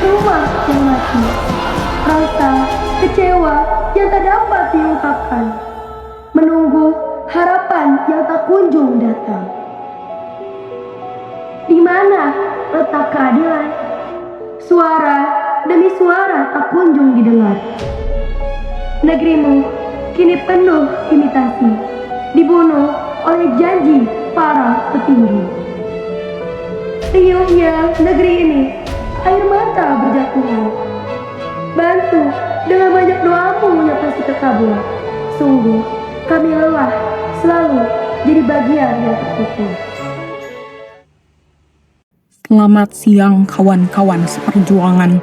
rumah yang mati, rasa kecewa yang tak dapat diungkapkan, menunggu harapan yang tak kunjung datang. Di mana letak keadilan? Suara demi suara tak kunjung didengar. Negerimu kini penuh imitasi, dibunuh oleh janji para petinggi. Riuhnya negeri ini, air mata berjatuhan. Bantu dengan banyak doamu yang pasti terkabul. Sungguh kami lelah selalu jadi bagian yang terpukul. Selamat siang kawan-kawan seperjuangan.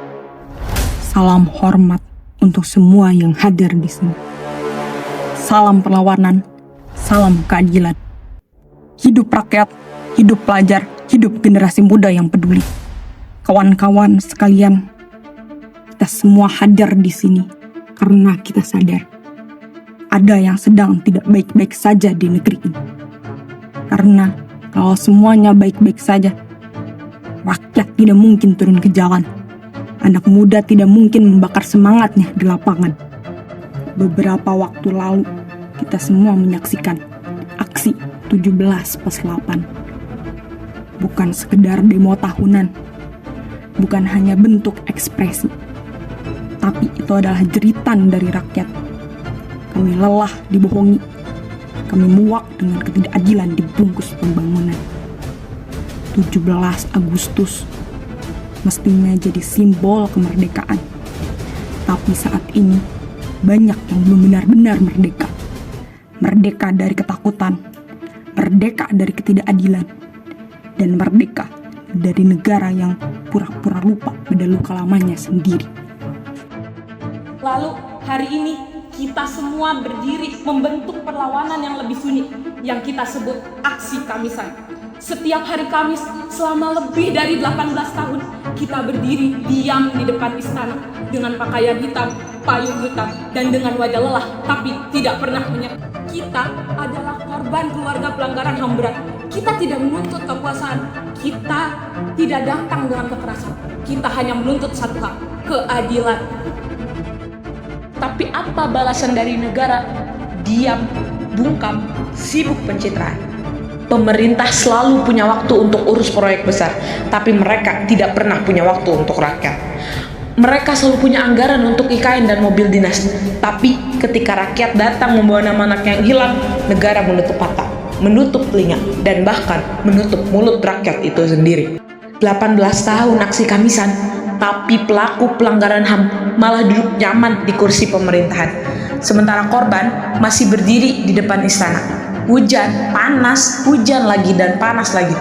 Salam hormat untuk semua yang hadir di sini. Salam perlawanan, salam keadilan. Hidup rakyat, hidup pelajar, hidup generasi muda yang peduli. Kawan-kawan sekalian, kita semua hadir di sini karena kita sadar ada yang sedang tidak baik-baik saja di negeri ini. Karena kalau semuanya baik-baik saja, rakyat tidak mungkin turun ke jalan. Anak muda tidak mungkin membakar semangatnya di lapangan. Beberapa waktu lalu, kita semua menyaksikan aksi 17+8. Bukan sekedar demo tahunan, bukan hanya bentuk ekspresi, tapi itu adalah jeritan dari rakyat. Kami lelah dibohongi, kami muak dengan ketidakadilan dibungkus pembangunan. 17 Agustus mestinya jadi simbol kemerdekaan, tapi saat ini banyak yang belum benar-benar merdeka. Merdeka dari ketakutan, merdeka dari ketidakadilan, dan merdeka dari negara yang pura-pura lupa pada luka lamanya sendiri. Lalu hari ini kita semua berdiri membentuk perlawanan yang lebih sunyi yang kita sebut aksi Kamisan. Setiap hari Kamis selama lebih dari 18 tahun kita berdiri diam di depan istana dengan pakaian hitam, payung hitam, dan dengan wajah lelah tapi tidak pernah menyerah. Kita adalah korban keluarga pelanggaran HAM berat. Kita tidak menuntut kekuasaan, kita tidak datang dengan kekerasan. Kita hanya menuntut satu hal, keadilan. Tapi apa balasan dari negara? Diam, bungkam, sibuk pencitraan. Pemerintah selalu punya waktu untuk urus proyek besar, tapi mereka tidak pernah punya waktu untuk rakyat. Mereka selalu punya anggaran untuk IKN dan mobil dinas, tapi ketika rakyat datang membawa nama anak yang hilang, negara menutup mata, menutup telinga, dan bahkan menutup mulut rakyat itu sendiri. 18 tahun aksi Kamisan, tapi pelaku pelanggaran HAM malah duduk nyaman di kursi pemerintahan, sementara korban masih berdiri di depan istana. Hujan, panas, hujan lagi dan panas lagi,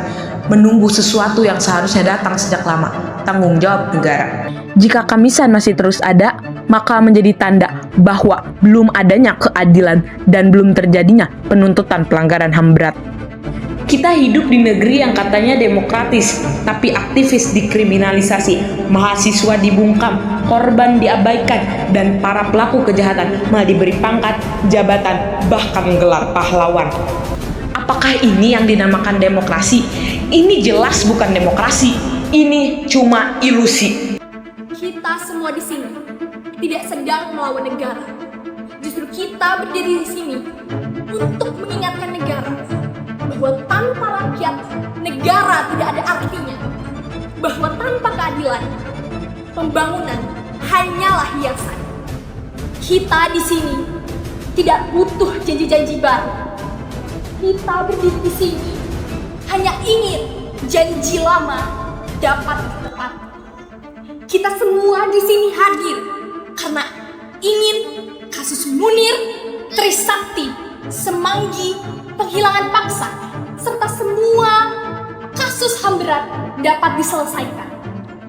menunggu sesuatu yang seharusnya datang sejak lama, tanggung jawab negara. Jika Kamisan masih terus ada, maka menjadi tanda bahwa belum adanya keadilan dan belum terjadinya penuntutan pelanggaran HAM berat. Kita hidup di negeri yang katanya demokratis, tapi aktivis dikriminalisasi, mahasiswa dibungkam, korban diabaikan, dan para pelaku kejahatan malah diberi pangkat, jabatan, bahkan gelar pahlawan. Apakah ini yang dinamakan demokrasi? Ini jelas bukan demokrasi, ini cuma ilusi. Kita semua di sini tidak sedang melawan negara. Justru kita berdiri di sini untuk mengingatkan negara bahwa tanpa rakyat, negara tidak ada artinya. Bahwa tanpa keadilan, pembangunan hanyalah hiasan. Kita di sini tidak butuh janji-janji baru. Kita berdiri di sini hanya ingin janji lama dapat ditepati. Kita semua di sini hadir karena ingin kasus Munir, Trisakti, Semanggi, penghilangan paksa, serta semua kasus HAM berat dapat diselesaikan.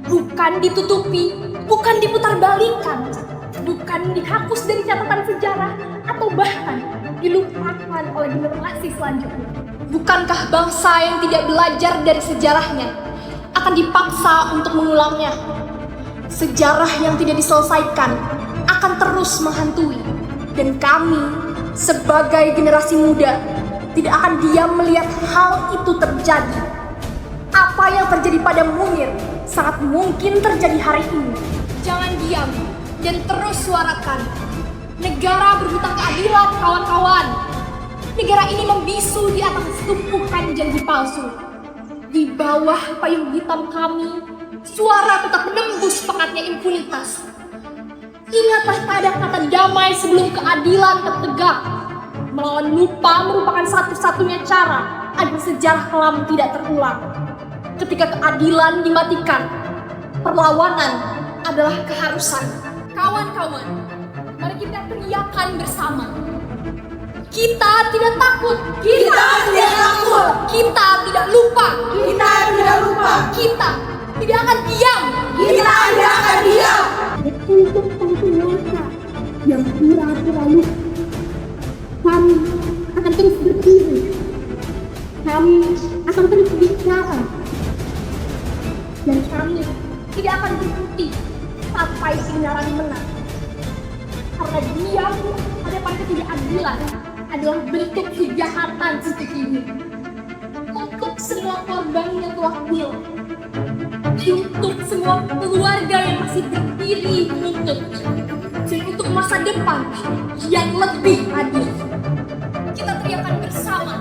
Bukan ditutupi, bukan diputarbalikkan, bukan dihapus dari catatan sejarah, atau bahkan dilupakan oleh generasi selanjutnya. Bukankah bangsa yang tidak belajar dari sejarahnya akan dipaksa untuk mengulangnya? Sejarah yang tidak diselesaikan akan terus menghantui, dan kami sebagai generasi muda tidak akan diam melihat hal itu terjadi. Apa yang terjadi pada Munir, sangat mungkin terjadi hari ini. Jangan diam dan terus suarakan. Negara berhutang keadilan, kawan-kawan. Negara ini membisu di atas tumpukan janji palsu. Di bawah payung hitam kami, suara tetap menembus pekatnya impunitas. Ingatlah pada kata damai sebelum keadilan tertegak. Melawan lupa merupakan satu-satunya cara agar sejarah kelam tidak terulang. Ketika keadilan dimatikan, perlawanan adalah keharusan. Kawan-kawan, mari kita teriakan bersama. Kita tidak takut. Kita tidak takut. Kita tidak lupa. Kita tidak lupa. Kita tidak akan diam. Kita tidak akan diam. Untuk penguasa yang pura-pura lupa, kami akan terus berdiri. Kami akan terus bicara. Dan kami tidak akan berhenti sampai kebenaran menang. Karena diam hadapan ketidakadilan adalah bentuk kejahatan seperti ini. Untuk semua korban yang telah hilang, untuk semua keluarga yang masih berdiri menuntut, dan untuk masa depan yang lebih adil, kita teriakan bersama.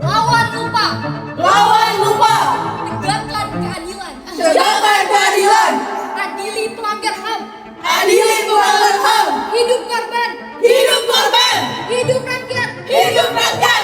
Lawan lupa, Lawan lupa. tegakkan keadilan, Tegakkan keadilan. adili pelanggar HAM, Adili pelanggar HAM. hidup korban, Hidup korban. hidup rakyat. Hidup rakyat.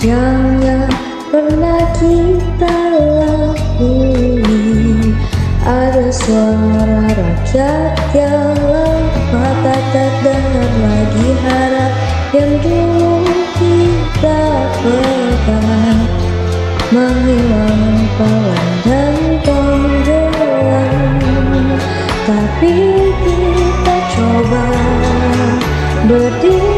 Jangan pernah kita lalui. Ada suara rakyat yang lemah, tak terdengar lagi harap yang dulu kita pegang, menghilang pelan dan tenggelam. Tapi kita coba berdiri